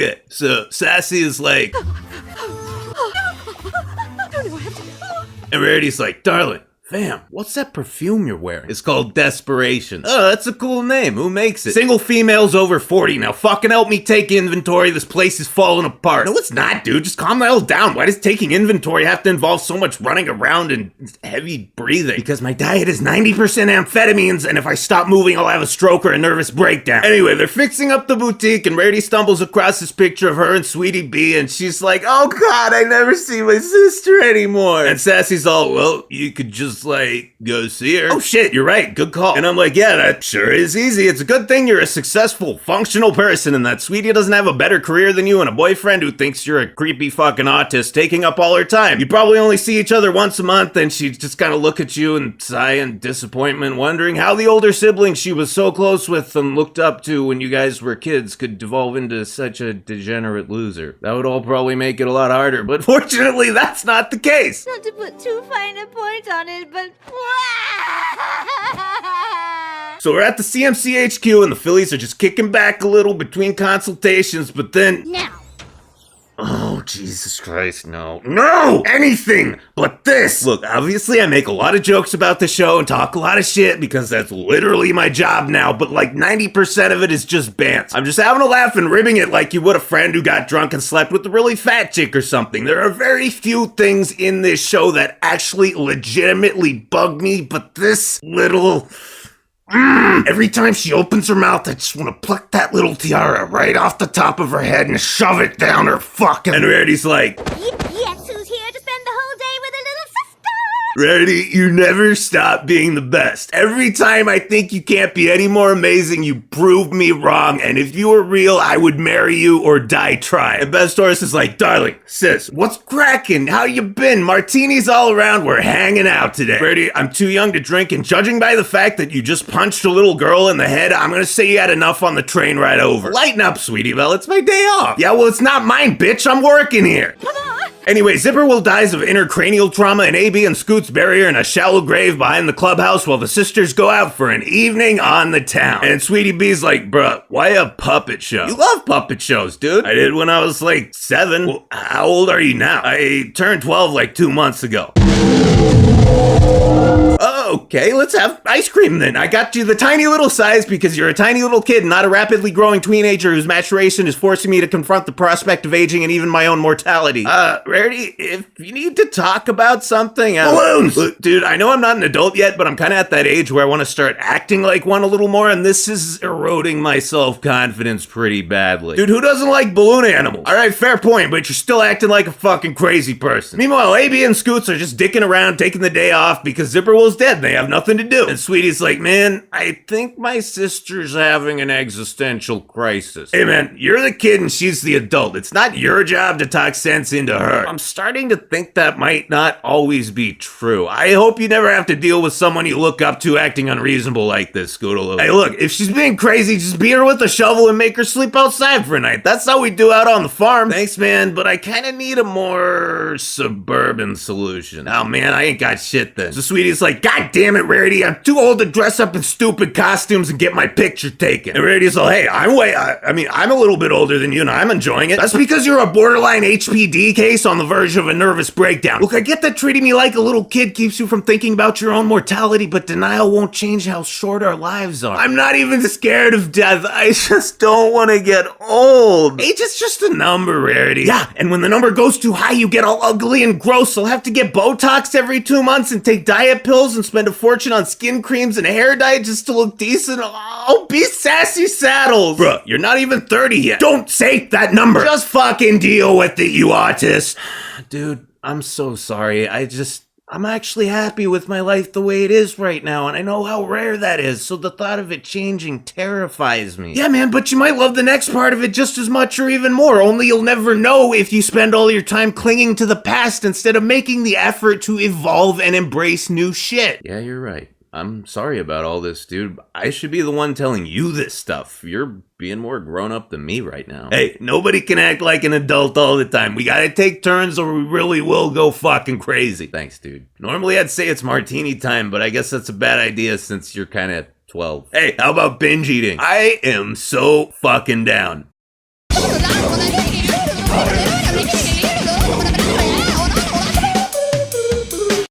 Okay, so Sassy is like... And Rarity's like, darling, fam, what's that perfume you're wearing? It's called Desperation. Oh, that's a cool name. Who makes it? Single females over 40. Now fucking help me take inventory. This place is falling apart. No, it's not, dude. Just calm the hell down. Why does taking inventory have to involve so much running around and heavy breathing? Because my diet is 90% amphetamines, and if I stop moving, I'll have a stroke or a nervous breakdown. Anyway, they're fixing up the boutique, and Rarity stumbles across this picture of her and Sweetie B, and she's like, oh god, I never see my sister anymore. And Sassy's all, well, you could just like, go see her. Oh shit, you're right, good call. And I'm like, yeah, that sure is easy. It's a good thing you're a successful, functional person and that Sweetie doesn't have a better career than you and a boyfriend who thinks you're a creepy fucking autist taking up all her time. You probably only see each other once a month and she'd just kind of look at you and sigh in disappointment, wondering how the older sibling she was so close with and looked up to when you guys were kids could devolve into such a degenerate loser. That would all probably make it a lot harder, but fortunately that's not the case. Not to put too fine a point on it, but... So we're at the CMC HQ and the Phillies are just kicking back a little between consultations, but then... Now. Oh, Jesus Christ, no. No! Anything but this! Look, obviously I make a lot of jokes about the show and talk a lot of shit because that's literally my job now, but like 90% of it is just bants. I'm just having a laugh and ribbing it like you would a friend who got drunk and slept with a really fat chick or something. There are very few things in this show that actually legitimately bug me, but this little... Every time she opens her mouth, I just want to pluck that little tiara right off the top of her head and shove it down her fucking... And Rarity's like... Yes, who's here to spend the whole day with a little sister? Rarity, you never stop being the best. Every time I think you can't be any more amazing, you prove me wrong, and if you were real, I would marry you or die trying. And Best Horse is like, darling, sis, what's cracking? How you been? Martinis all around, we're hanging out today. Rarity, I'm too young to drink, and judging by the fact that you just punched a little girl in the head, I'm gonna say you had enough on the train ride over. Lighten up, sweetie belle, it's my day off. Yeah, well, it's not mine, bitch, I'm working here. Come on. Anyway, Zipperwill dies of intracranial trauma and AB and Scoots bury her in a shallow grave behind the clubhouse while the sisters go out for an evening on the town. And Sweetie B's like, bruh, why a puppet show? You love puppet shows, dude. I did when I was like 7. Well, how old are you now? I turned 12 like 2 months ago. Okay, let's have ice cream then. I got you the tiny little size because you're a tiny little kid, not a rapidly growing teenager whose maturation is forcing me to confront the prospect of aging and even my own mortality. Rarity, if you need to talk about something... Balloons! Look, dude, I know I'm not an adult yet, but I'm kind of at that age where I want to start acting like one a little more, and this is eroding my self-confidence pretty badly. Dude, who doesn't like balloon animals? Alright, fair point, but you're still acting like a fucking crazy person. Meanwhile, AB and Scoots are just dicking around, taking the day off because Zipperwill's dead. They have nothing to do. And Sweetie's like, man, I think my sister's having an existential crisis. Hey man, you're the kid and she's the adult. It's not your job to talk sense into her. I'm starting to think that might not always be true. I hope you never have to deal with someone you look up to acting unreasonable like this, Scootaloo. Hey look, if she's being crazy, just beat her with a shovel and make her sleep outside for a night. That's how we do out on the farm. Thanks man, but I kinda need a more suburban solution. Oh man, I ain't got shit then. So Sweetie's like, God damn it, Rarity, I'm too old to dress up in stupid costumes and get my picture taken. And Rarity's like, hey, I'm a little bit older than you and I'm enjoying it. That's because you're a borderline HPD case on the verge of a nervous breakdown. Look, I get that treating me like a little kid keeps you from thinking about your own mortality, but denial won't change how short our lives are. I'm not even scared of death. I just don't want to get old. Age is just a number, Rarity. Yeah, and when the number goes too high, you get all ugly and gross. I'll have to get Botox every 2 months and take diet pills and spend a fortune on skin creams and hair dye just to look decent. Oh, be Sassy Saddles. Bruh, you're not even 30 yet. Don't say that number. Just fucking deal with it, you autist. Dude, I'm so sorry. I'm actually happy with my life the way it is right now, and I know how rare that is, so the thought of it changing terrifies me. Yeah, man, but you might love the next part of it just as much or even more, only you'll never know if you spend all your time clinging to the past instead of making the effort to evolve and embrace new shit. Yeah, you're right. I'm sorry about all this, dude. I should be the one telling you this stuff. You're being more grown up than me right now. Hey, nobody can act like an adult all the time. We gotta take turns or we really will go fucking crazy. Thanks, dude. Normally I'd say it's martini time, but I guess that's a bad idea since you're kinda 12. Hey, how about binge eating? I am so fucking down. Todo largo de